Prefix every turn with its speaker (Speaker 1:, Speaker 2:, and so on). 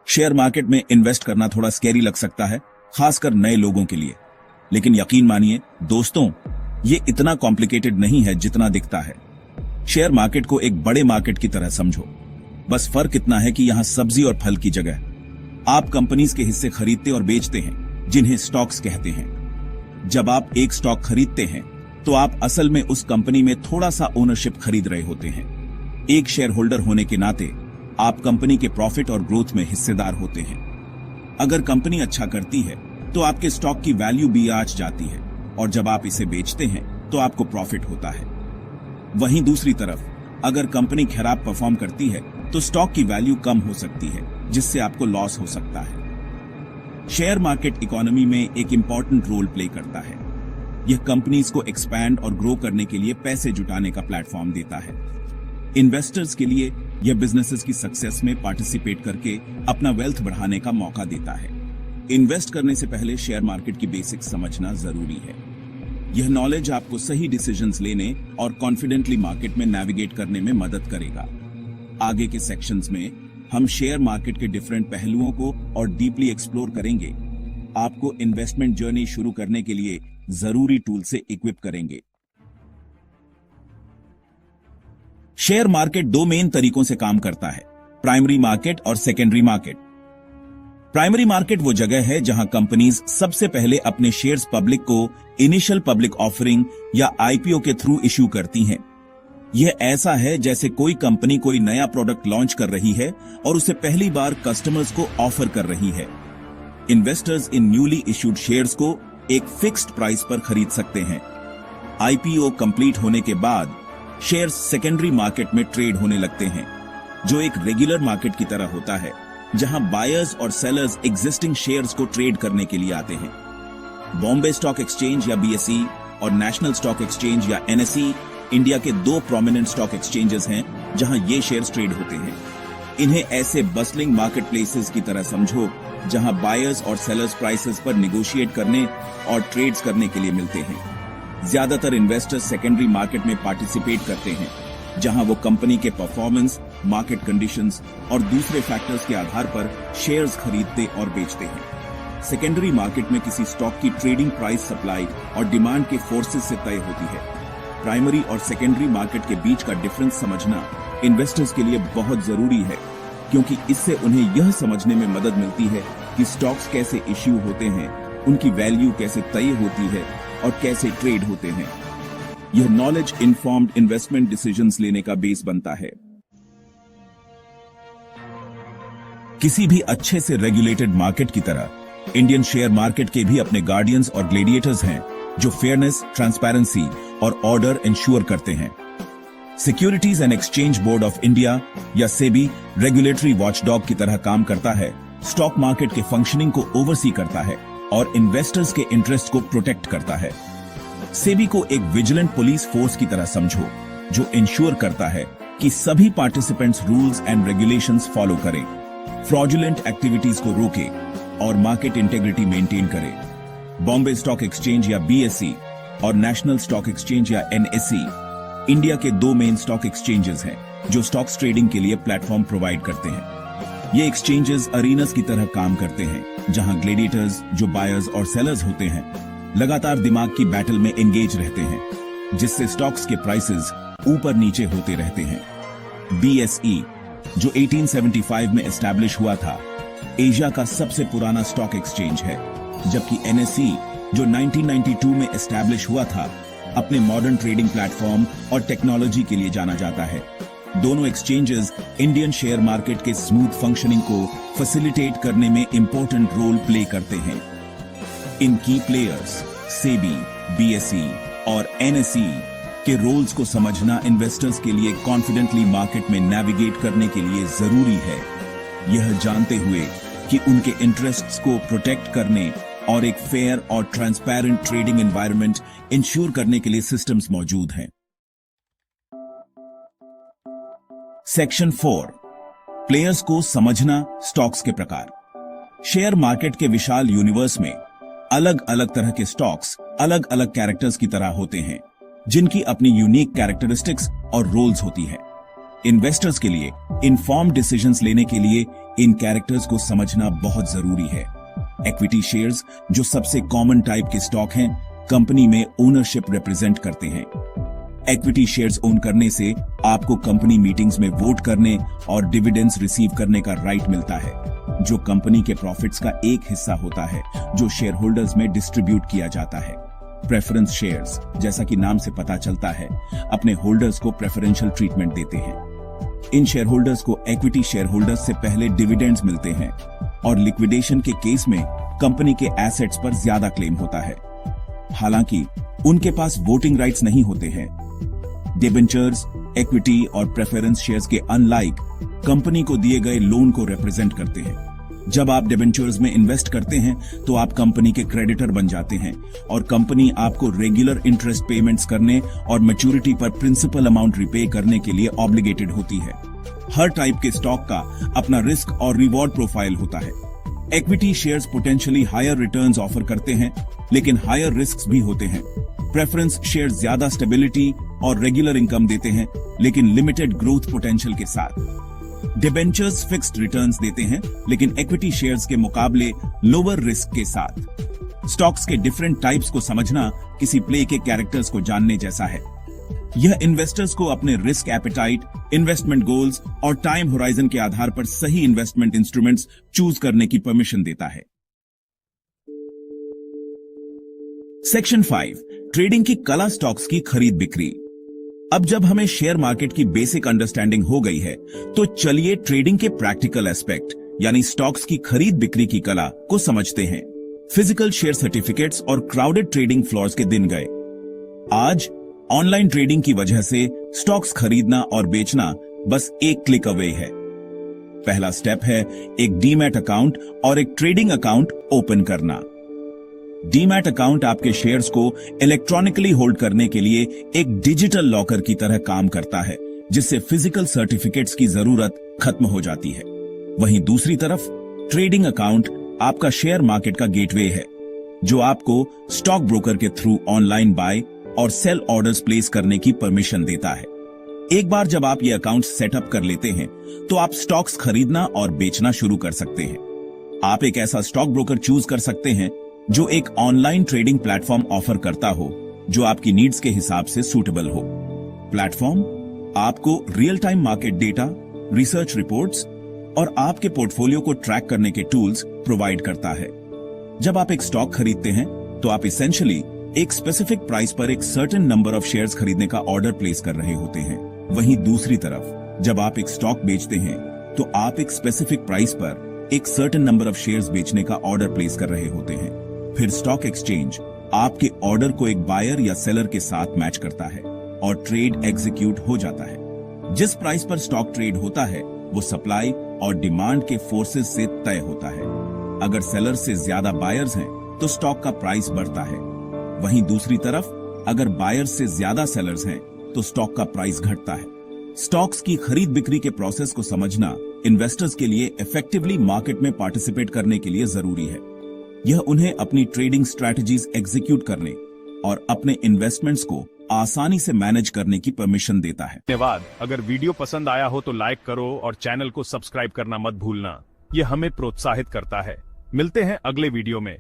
Speaker 1: Share market में invest करना थोड़ा स्कैरी लग सकता है, खासकर नए लोगों के लिए। लेकिन यकीन मानिए दोस्तों, ये इतना कॉम्प्लिकेटेड नहीं है जितना दिखता है। शेयर मार्केट को एक बड़े मार्केट की तरह समझो। बस फर्क इतना है कि यहां सब्जी और फल की जगह आप कंपनीज के हिस्से खरीदते और बेचते हैं, जिन्हें स्टॉक्स कहते हैं। जब आप एक स्टॉक खरीदते हैं तो आप असल में उस कंपनी में थोड़ा सा ओनरशिप खरीद रहे होते हैं। एक शेयर होल्डर होने के नाते आप कंपनी के प्रॉफिट और ग्रोथ में हिस्सेदार होते हैं। अगर कंपनी अच्छा करती है तो आपके स्टॉक की वैल्यू भी आंच जाती है, और जब आप इसे बेचते हैं तो आपको प्रॉफिट होता है। वहीं दूसरी तरफ अगर कंपनी खराब परफॉर्म करती है तो स्टॉक की वैल्यू कम हो सकती है, जिससे आपको लॉस हो सकता है। शेयर मार्केट इकोनॉमी में एक इंपॉर्टेंट रोल प्ले करता है। यह कंपनीज को एक्सपैंड और ग्रो करने के लिए पैसे जुटाने का प्लेटफॉर्म देता है। इन्वेस्टर्स के लिए यह बिजनेसेस की सक्सेस में पार्टिसिपेट करके अपना वेल्थ बढ़ाने का मौका देता है। इन्वेस्ट करने से पहले शेयर मार्केट की बेसिक्स समझना जरूरी है। यह नॉलेज आपको सही डिसीजंस लेने और कॉन्फिडेंटली मार्केट में नेविगेट करने में मदद करेगा। आगे के सेक्शंस में हम शेयर मार्केट के डिफरेंट पहलुओं को और डीपली एक्सप्लोर करेंगे। आपको इन्वेस्टमेंट जर्नी शुरू करने के लिए जरूरी टूल से इक्विप करेंगे। शेयर मार्केट दो मेन तरीकों से काम करता है, प्राइमरी मार्केट और सेकेंडरी मार्केट। प्राइमरी मार्केट वो जगह है जहां कंपनीज सबसे पहले अपने शेयर्स पब्लिक को इनिशियल पब्लिक ऑफरिंग या आईपीओ के थ्रू इश्यू करती हैं। यह ऐसा है जैसे कोई कंपनी कोई नया प्रोडक्ट लॉन्च कर रही है और उसे पहली बार कस्टमर्स को ऑफर कर रही है। Investors in newly issued shares को एक फिक्स्ड प्राइस पर खरीद सकते हैं। आईपीओ कंप्लीट होने के बाद शेयर्स सेकेंडरी मार्केट में ट्रेड होने लगते हैं, जो एक रेगुलर मार्केट की तरह होता है, जहां बायर्स और सेलर्स एग्जिस्टिंग शेयर्स को ट्रेड करने के लिए आते हैं। बॉम्बे स्टॉक एक्सचेंज या बीएसई और नेशनल स्टॉक एक्सचेंज या एनएसई इंडिया के दो प्रोमिनेंट स्टॉक एक्सचेंजेस हैं जहां ये शेयर्स ट्रेड होते हैं। इन्हें ऐसे बस्लिंग मार्केट प्लेसेस की तरह समझो जहां बायर्स और सेलर्स प्राइसेस पर निगोशिएट करने और ट्रेड्स करने के लिए मिलते हैं। ज्यादातर इन्वेस्टर्स सेकेंडरी मार्केट में पार्टिसिपेट करते हैं, जहां वो कंपनी के परफॉर्मेंस, मार्केट कंडीशंस और दूसरे फैक्टर्स के आधार पर शेयर्स खरीदते और बेचते हैं। सेकेंडरी मार्केट में किसी स्टॉक की ट्रेडिंग प्राइस सप्लाई और डिमांड के फोर्सेस से तय होती है। प्राइमरी और सेकेंडरी मार्केट के बीच का डिफरेंस समझना इन्वेस्टर्स के लिए बहुत जरूरी है, क्योंकि इससे उन्हें यह समझने में मदद मिलती है कि स्टॉक्स कैसे इश्यू होते हैं, उनकी वैल्यू कैसे तय होती है और कैसे ट्रेड होते हैं। यह नॉलेज इन्फॉर्म्ड इन्वेस्टमेंट डिसीजंस लेने का बेस बनता है। किसी भी अच्छे से रेगुलेटेड मार्केट की तरह इंडियन शेयर मार्केट के भी अपने गार्डियंस और ग्लेडिएटर्स हैं, जो फेयरनेस, ट्रांसपेरेंसी और ऑर्डर इंश्योर करते हैं। Securities and exchange board of India या सेबी रेगुलेटरी वॉचडॉग की तरह काम करता है, स्टॉक मार्केट के फंक्शनिंग को ओवरसी करता है और इन्वेस्टर्स के इंटरेस्ट को प्रोटेक्ट करता है। सेबी को एक विजिलेंट पुलिस फोर्स की तरह समझो, जो इंश्योर करता है कि सभी participants rules and regulations follow करें, फ्रॉडुलेंट एक्टिविटीज को रोके और मार्केट इंटेग्रिटी मेंटेन करें। बॉम्बे स्टॉक एक्सचेंज या बीएसई और नेशनल स्टॉक एक्सचेंज या एनएसई इंडिया के दो मेन स्टॉक एक्सचेंजेस हैं, जो स्टॉक्स ट्रेडिंग के लिए प्लेटफॉर्म प्रोवाइड करते हैं। ये एक्सचेंजेस अरीनास की तरह काम करते हैं, जहां ग्लेडिएटर्स, जो बायर्स और सेलर्स होते हैं, लगातार दिमाग की बैटल में एंगेज रहते हैं, जिससे स्टॉक्स के प्राइसेस ऊपर नीचे होते रहते हैं। बीएसई, जो 1875 में एस्टैब्लिश हुआ था, एशिया का सबसे पुराना स्टॉक एक्सचेंज है, जबकि एनएसई, जो 1992 में एस्टैब्लिश हुआ था, अपने मॉडर्न ट्रेडिंग प्लेटफॉर्म और टेक्नोलॉजी के लिए जाना जाता है। दोनों एक्सचेंजेस इंडियन शेयर मार्केट के स्मूथ फंक्शनिंग को फैसिलिटेट करने में इंपॉर्टेंट रोल प्ले करते हैं। इन की प्लेयर्स सेबी, बीएसई और एनएसई के रोल्स को समझना इन्वेस्टर्स के लिए कॉन्फिडेंटली मार्केट में नेविगेट करने के लिए जरूरी है, यह जानते हुए कि उनके इंटरेस्ट्स को प्रोटेक्ट करने और एक फेयर और ट्रांसपेरेंट ट्रेडिंग एनवायरनमेंट इंश्योर करने के लिए सिस्टम्स मौजूद हैं। सेक्शन 4, प्लेयर्स को समझना स्टॉक्स के प्रकार। शेयर मार्केट के विशाल यूनिवर्स में अलग अलग तरह के स्टॉक्स अलग अलग कैरेक्टर्स की तरह होते हैं, जिनकी अपनी यूनिक कैरेक्टरिस्टिक्स और रोल्स होती है। इन्वेस्टर्स के लिए इन्फॉर्म्ड डिसीजंस लेने के लिए इन कैरेक्टर्स को समझना बहुत जरूरी है। इक्विटी शेयर्स, जो सबसे कॉमन टाइप के स्टॉक हैं, कंपनी में ओनरशिप रिप्रेजेंट करते हैं। इक्विटी शेयर्स ओन करने से आपको कंपनी मीटिंग्स में वोट करने और डिविडेंड्स रिसीव करने का राइट मिलता है, जो कंपनी के प्रॉफिट्स का एक हिस्सा होता है जो शेयर होल्डर्स में डिस्ट्रीब्यूट किया जाता है। प्रेफरेंस शेयर्स, जैसा कि नाम से पता चलता है, अपने होल्डर्स को प्रेफरेंशियल ट्रीटमेंट देते हैं। इन शेयर होल्डर्स को इक्विटी शेयर होल्डर्स से पहले डिविडेंड्स मिलते हैं और लिक्विडेशन के केस में कंपनी के एसेट्स पर ज्यादा क्लेम होता है। हालांकि उनके पास वोटिंग राइट्स नहीं होते हैं। डिबेंचर्स इक्विटी और प्रेफरेंस शेयर्स के अनलाइक कंपनी को दिए गए लोन को रिप्रेजेंट करते हैं। जब आप डिबेंचर्स में इन्वेस्ट करते हैं तो आप कंपनी के क्रेडिटर बन जाते हैं और कंपनी आपको रेगुलर इंटरेस्ट पेमेंट्स करने और मैच्योरिटी पर प्रिंसिपल अमाउंट रिपे करने के लिए ऑब्लिगेटेड होती है। हर टाइप के स्टॉक का अपना रिस्क और रिवॉर्ड प्रोफाइल होता है। Equity shares potentially higher returns offer करते हैं, लेकिन हायर रिस्क्स भी होते हैं। प्रेफरेंस शेयर्स ज्यादा स्टेबिलिटी और रेगुलर इनकम देते हैं, लेकिन लिमिटेड ग्रोथ पोटेंशियल के साथ। डिबेंचर्स फिक्स्ड रिटर्न्स देते हैं, लेकिन इक्विटी शेयर्स के मुकाबले लोअर रिस्क के साथ। स्टॉक्स के डिफरेंट टाइप्स को समझना किसी प्ले के कैरेक्टर्स को जानने जैसा है। यह इन्वेस्टर्स को अपने रिस्क एपेटाइट, इन्वेस्टमेंट गोल्स और टाइम होराइजन के आधार पर सही इन्वेस्टमेंट इंस्ट्रूमेंट्स चूज करने की परमिशन देता है। सेक्शन 5, ट्रेडिंग की कला, स्टॉक्स की खरीद बिक्री। अब जब हमें शेयर मार्केट की बेसिक अंडरस्टैंडिंग हो गई है, तो चलिए ट्रेडिंग के प्रैक्टिकल एस्पेक्ट यानी स्टॉक्स की खरीद बिक्री की कला को समझते हैं। फिजिकल शेयर सर्टिफिकेट्स और क्राउडेड ट्रेडिंग फ्लोर्स के दिन गए। आज ऑनलाइन ट्रेडिंग की वजह से स्टॉक्स खरीदना और बेचना बस एक क्लिक अवे है। पहला स्टेप है एक डीमैट अकाउंट और एक ट्रेडिंग अकाउंट ओपन करना। डीमैट अकाउंट आपके शेयर्स को इलेक्ट्रॉनिकली होल्ड करने के लिए एक डिजिटल लॉकर की तरह काम करता है, जिससे फिजिकल सर्टिफिकेट्स की जरूरत खत्म हो जाती है। वहीं दूसरी तरफ ट्रेडिंग अकाउंट आपका शेयर मार्केट का गेटवे है, जो आपको स्टॉक ब्रोकर के थ्रू ऑनलाइन बाय और सेल ऑर्डर्स प्लेस करने की परमिशन देता है। एक बार जब आप ये अकाउंट सेटअप कर लेते हैं, तो आप स्टॉक्स खरीदना और बेचना शुरू कर सकते हैं। आप एक ऐसा स्टॉक ब्रोकर चूज कर सकते हैं जो एक ऑनलाइन ट्रेडिंग प्लेटफॉर्म ऑफर करता हो, जो आपकी नीड्स के हिसाब से सूटेबल हो। प्लेटफॉर्म आपको real time market data, research reports और आपके पोर्टफोलियो को ट्रैक करने के टूल्स प्रोवाइड करता है। जब आप एक स्टॉक खरीदते हैं, तो आप इसेंशियली एक स्पेसिफिक प्राइस पर एक सर्टेन नंबर ऑफ शेयर्स खरीदने का ऑर्डर प्लेस कर रहे होते हैं। वहीं दूसरी तरफ जब आप एक स्टॉक बेचते हैं, तो आप एक स्पेसिफिक प्राइस पर एक सर्टेन नंबर ऑफ शेयर्स बेचने का ऑर्डर प्लेस कर रहे होते हैं। फिर स्टॉक एक्सचेंज आपके ऑर्डर को एक बायर या सेलर के साथ मैच करता है और ट्रेड एग्जीक्यूट हो जाता है। जिस प्राइस पर स्टॉक ट्रेड होता है, वो सप्लाई और डिमांड के फोर्सेस से तय होता है। अगर सेलर से ज्यादा बायर्स हैं, तो स्टॉक का प्राइस बढ़ता है। वहीं दूसरी तरफ अगर बायर्स से ज्यादा सेलर्स हैं, तो स्टॉक का प्राइस घटता है। स्टॉक्स की खरीद बिक्री के प्रोसेस को समझना इन्वेस्टर्स के लिए इफेक्टिवली मार्केट में पार्टिसिपेट करने के लिए जरूरी है। यह उन्हें अपनी ट्रेडिंग स्ट्रैटेजीज एग्जीक्यूट करने और अपने इन्वेस्टमेंट्स को आसानी से मैनेज करने की परमिशन देता है।
Speaker 2: धन्यवाद। अगर वीडियो पसंद आया हो तो लाइक करो और चैनल को सब्सक्राइब करना मत भूलना। यह हमें प्रोत्साहित करता है। मिलते हैं अगले वीडियो में।